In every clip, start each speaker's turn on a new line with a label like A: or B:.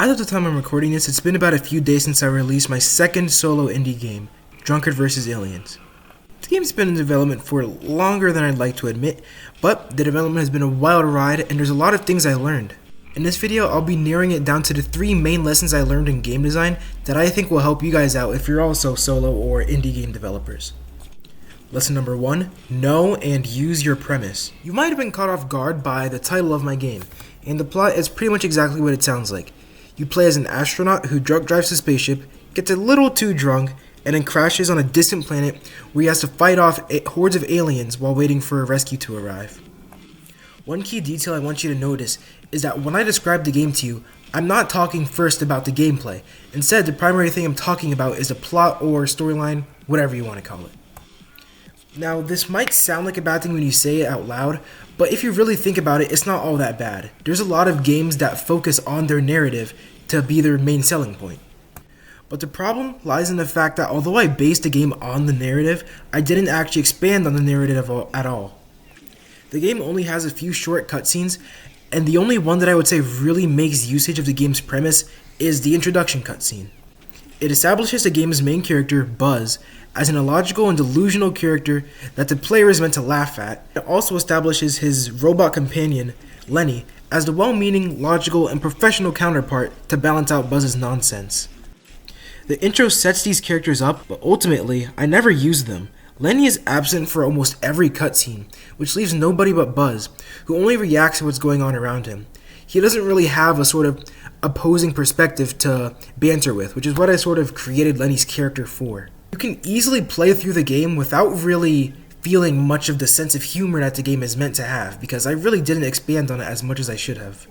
A: As of the time I'm recording this, it's been about a few days since I released my second solo indie game, Drunkard vs. Aliens. The game's been in development for longer than I'd like to admit, but the development has been a wild ride and there's a lot of things I learned. In this video, I'll be narrowing it down to the 3 main lessons I learned in game design that I think will help you guys out if you're also solo or indie game developers. Lesson number 1, know and use your premise. You might have been caught off guard by the title of my game, and the plot is pretty much exactly what it sounds like. You play as an astronaut who drunk drives a spaceship, gets a little too drunk, and then crashes on a distant planet where he has to fight off hordes of aliens while waiting for a rescue to arrive. One key detail I want you to notice is that when I describe the game to you, I'm not talking first about the gameplay. Instead, the primary thing I'm talking about is the plot or storyline, whatever you want to call it. Now, this might sound like a bad thing when you say it out loud, but if you really think about it, it's not all that bad. There's a lot of games that focus on their narrative to be their main selling point. But the problem lies in the fact that although I based the game on the narrative, I didn't actually expand on the narrative at all. The game only has a few short cutscenes, and the only one that I would say really makes usage of the game's premise is the introduction cutscene. It establishes the game's main character, Buzz, as an illogical and delusional character that the player is meant to laugh at. It also establishes his robot companion, Lenny, as the well-meaning, logical, and professional counterpart to balance out Buzz's nonsense. The intro sets these characters up, but ultimately, I never used them. Lenny is absent for almost every cutscene, which leaves nobody but Buzz, who only reacts to what's going on around him. He doesn't really have a sort of opposing perspective to banter with, which is what I sort of created Lenny's character for. You can easily play through the game without really feeling much of the sense of humor that the game is meant to have, because I really didn't expand on it as much as I should have.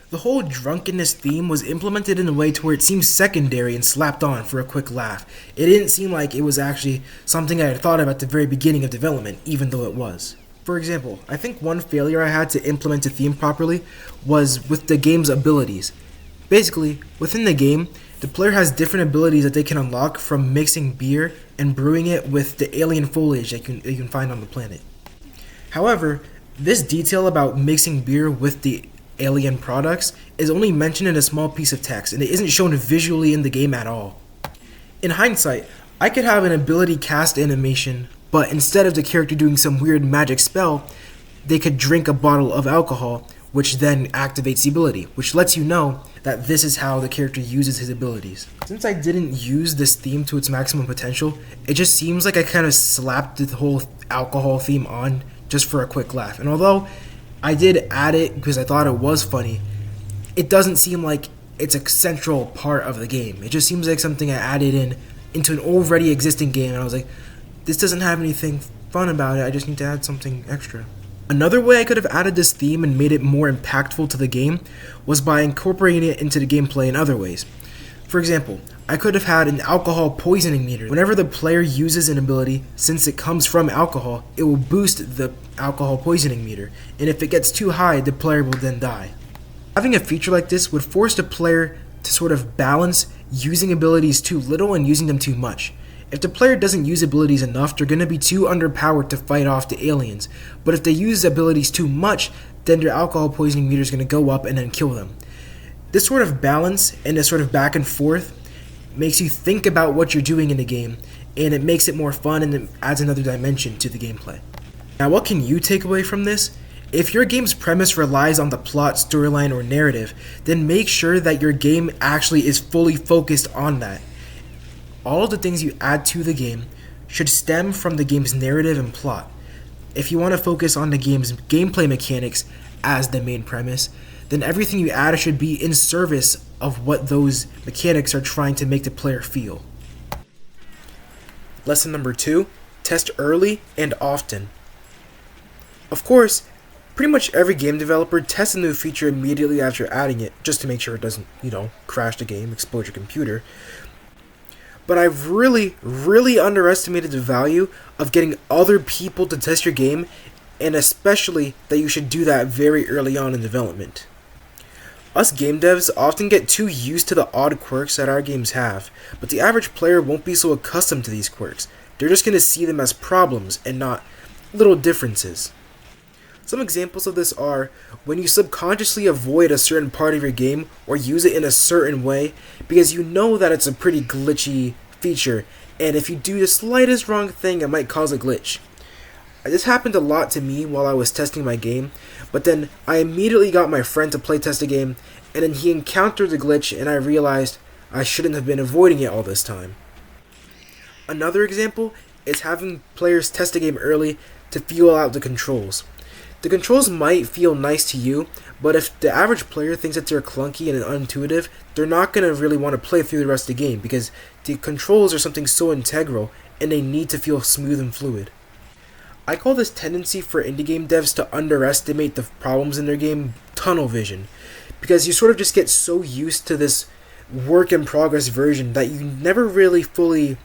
A: The whole drunkenness theme was implemented in a way to where it seems secondary and slapped on for a quick laugh. It didn't seem like it was actually something I had thought of at the very beginning of development, even though it was. For example, I think one failure I had to implement the theme properly was with the game's abilities. Basically, within the game, the player has different abilities that they can unlock from mixing beer and brewing it with the alien foliage that you can find on the planet. However, this detail about mixing beer with the alien products is only mentioned in a small piece of text, and it isn't shown visually in the game at all. In hindsight, I could have an ability cast animation, but instead of the character doing some weird magic spell, they could drink a bottle of alcohol, which then activates the ability, which lets you know that this is how the character uses his abilities. Since I didn't use this theme to its maximum potential, it just seems like I kind of slapped the whole alcohol theme on just for a quick laugh. And although I did add it because I thought it was funny, it doesn't seem like it's a central part of the game. It just seems like something I added into an already existing game, and I was like, this doesn't have anything fun about it, I just need to add something extra. Another way I could have added this theme and made it more impactful to the game was by incorporating it into the gameplay in other ways. For example, I could have had an alcohol poisoning meter. Whenever the player uses an ability, since it comes from alcohol, it will boost the alcohol poisoning meter, and if it gets too high, the player will then die. Having a feature like this would force the player to sort of balance using abilities too little and using them too much. If the player doesn't use abilities enough, they're going to be too underpowered to fight off the aliens. But if they use abilities too much, then their alcohol poisoning meter is going to go up and then kill them. This sort of balance and this sort of back and forth makes you think about what you're doing in the game, and it makes it more fun and it adds another dimension to the gameplay. Now, what can you take away from this? If your game's premise relies on the plot, storyline, or narrative, then make sure that your game actually is fully focused on that. All of the things you add to the game should stem from the game's narrative and plot. If you want to focus on the game's gameplay mechanics as the main premise, then everything you add should be in service of what those mechanics are trying to make the player feel. Lesson number 2, test early and often. Of course, pretty much every game developer tests a new feature immediately after adding it, just to make sure it doesn't, crash the game, explode your computer. But I've really underestimated the value of getting other people to test your game, and especially that you should do that very early on in development. Us game devs often get too used to the odd quirks that our games have, but the average player won't be so accustomed to these quirks. They're just going to see them as problems and not little differences. Some examples of this are when you subconsciously avoid a certain part of your game or use it in a certain way because you know that it's a pretty glitchy feature, and if you do the slightest wrong thing, it might cause a glitch. This happened a lot to me while I was testing my game, but then I immediately got my friend to playtest a game, and then he encountered the glitch and I realized I shouldn't have been avoiding it all this time. Another example is having players test a game early to feel out the controls. The controls might feel nice to you, but if the average player thinks that they're clunky and unintuitive, they're not going to really want to play through the rest of the game because the controls are something so integral and they need to feel smooth and fluid. I call this tendency for indie game devs to underestimate the problems in their game tunnel vision, because you sort of just get so used to this work in progress version that you never really fully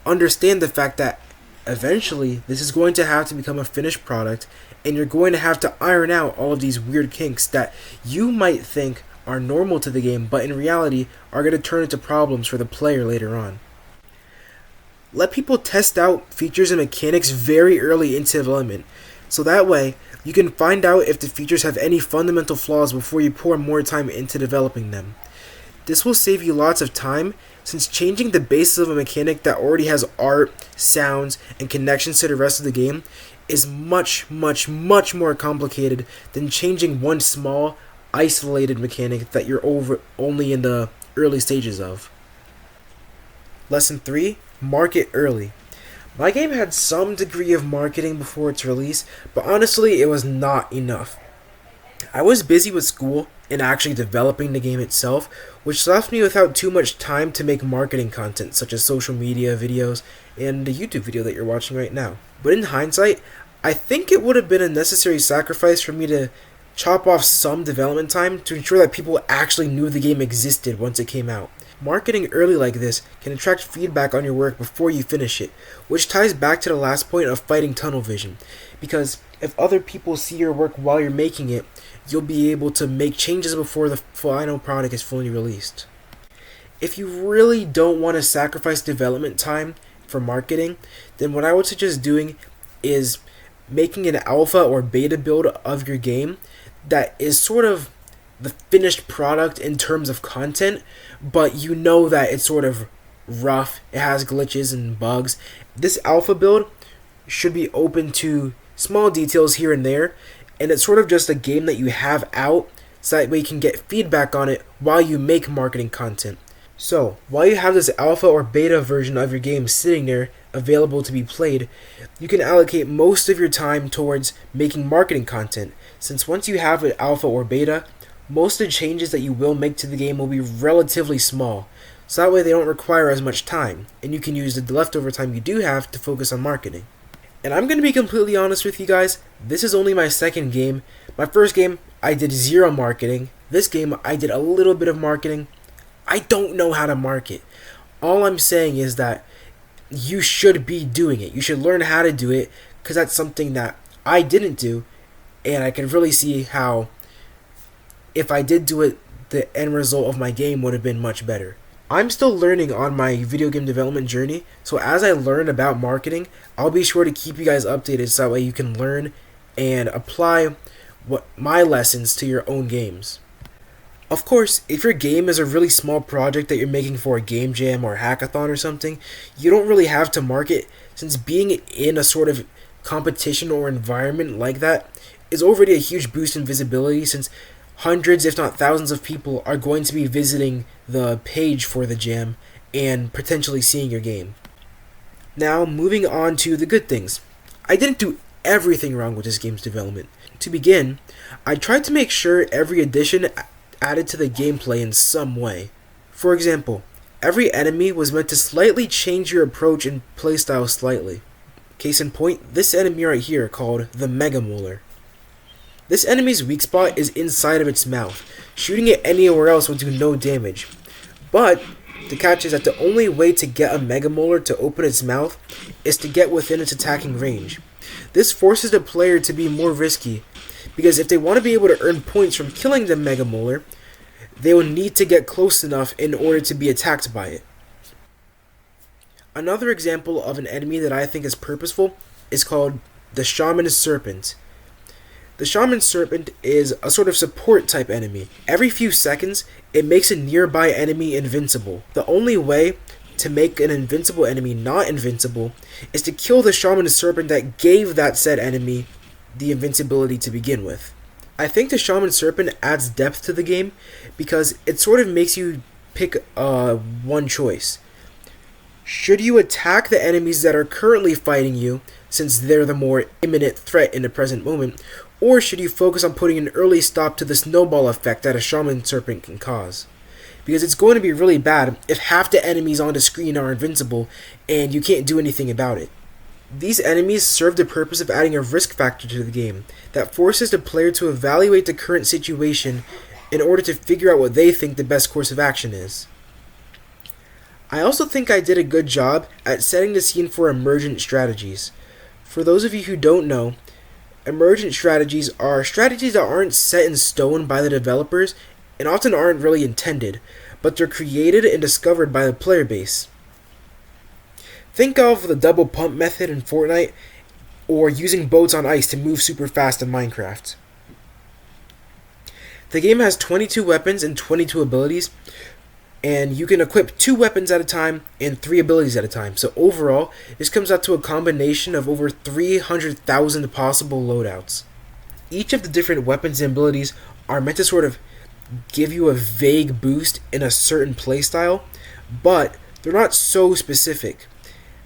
A: understand the fact that eventually this is going to have to become a finished product, and you're going to have to iron out all of these weird kinks that you might think are normal to the game, but in reality are going to turn into problems for the player later on. Let people test out features and mechanics very early into development, so that way you can find out if the features have any fundamental flaws before you pour more time into developing them. This will save you lots of time, since changing the basis of a mechanic that already has art, sounds, and connections to the rest of the game is much more complicated than changing one small, isolated mechanic that you're only in the early stages of. Lesson 3. Market early. My game had some degree of marketing before its release, but honestly it was not enough. I was busy with school and actually developing the game itself, which left me without too much time to make marketing content such as social media videos and the YouTube video that you're watching right now. But in hindsight, I think it would have been a necessary sacrifice for me to chop off some development time to ensure that people actually knew the game existed once it came out. Marketing early like this can attract feedback on your work before you finish it, which ties back to the last point of fighting tunnel vision, because if other people see your work while you're making it, you'll be able to make changes before the final product is fully released. If you really don't want to sacrifice development time for marketing, then what I would suggest doing is making an alpha or beta build of your game that is sort of the finished product in terms of content, but you know that it's sort of rough, it has glitches and bugs. This alpha build should be open to small details here and there, and it's sort of just a game that you have out so that way you can get feedback on it while you make marketing content. So, while you have this alpha or beta version of your game sitting there available to be played, you can allocate most of your time towards making marketing content, since once you have an alpha or beta, most of the changes that you will make to the game will be relatively small, so that way they don't require as much time, and you can use the leftover time you do have to focus on marketing. And I'm going to be completely honest with you guys, this is only my second game. My first game, I did zero marketing. This game, I did a little bit of marketing. I don't know how to market. All I'm saying is that you should be doing it. You should learn how to do it, because that's something that I didn't do, and I can really see how if I did do it, the end result of my game would have been much better. I'm still learning on my video game development journey, so as I learn about marketing, I'll be sure to keep you guys updated so that way you can learn and apply my lessons to your own games. Of course, if your game is a really small project that you're making for a game jam or a hackathon or something, you don't really have to market, since being in a sort of competition or environment like that is already a huge boost in visibility, since hundreds, if not thousands of people are going to be visiting the page for the jam and potentially seeing your game. Now, moving on to the good things. I didn't do everything wrong with this game's development. To begin, I tried to make sure every addition added to the gameplay in some way. For example, every enemy was meant to slightly change your approach and playstyle slightly. Case in point, this enemy right here called the Mega Molar. This enemy's weak spot is inside of its mouth. Shooting it anywhere else will do no damage. But the catch is that the only way to get a Mega Molar to open its mouth is to get within its attacking range. This forces the player to be more risky, because if they want to be able to earn points from killing the Mega Molar, they will need to get close enough in order to be attacked by it. Another example of an enemy that I think is purposeful is called the Shaman Serpent. The Shaman Serpent is a sort of support type enemy. Every few seconds, it makes a nearby enemy invincible. The only way to make an invincible enemy not invincible is to kill the Shaman Serpent that gave that said enemy the invincibility to begin with. I think the Shaman Serpent adds depth to the game because it sort of makes you pick one choice. Should you attack the enemies that are currently fighting you, since they're the more imminent threat in the present moment, or should you focus on putting an early stop to the snowball effect that a Shaman Serpent can cause? Because it's going to be really bad if half the enemies on the screen are invincible and you can't do anything about it. These enemies serve the purpose of adding a risk factor to the game that forces the player to evaluate the current situation in order to figure out what they think the best course of action is. I also think I did a good job at setting the scene for emergent strategies. For those of you who don't know, emergent strategies are strategies that aren't set in stone by the developers and often aren't really intended, but they're created and discovered by the player base. Think of the double pump method in Fortnite, or using boats on ice to move super fast in Minecraft. The game has 22 weapons and 22 abilities, and you can equip 2 weapons at a time and 3 abilities at a time. So overall, this comes out to a combination of over 300,000 possible loadouts. Each of the different weapons and abilities are meant to sort of give you a vague boost in a certain playstyle, but they're not so specific.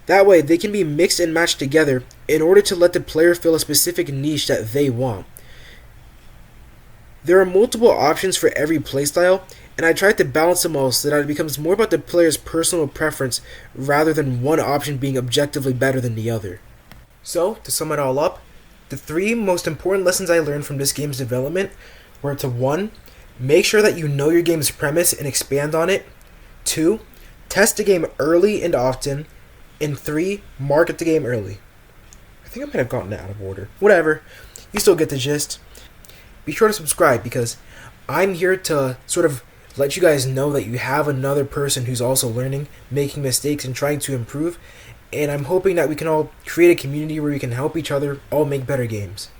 A: That way, they can be mixed and matched together in order to let the player fill a specific niche that they want. There are multiple options for every playstyle, and I tried to balance them all so that it becomes more about the player's personal preference rather than one option being objectively better than the other. So, to sum it all up, the 3 most important lessons I learned from this game's development were to 1. Make sure that you know your game's premise and expand on it. 2. Test the game early and often. And 3. Market the game early. I think I might have gotten it out of order. Whatever. You still get the gist. Be sure to subscribe because I'm here to sort of let you guys know that you have another person who's also learning, making mistakes, and trying to improve. And I'm hoping that we can all create a community where we can help each other all make better games.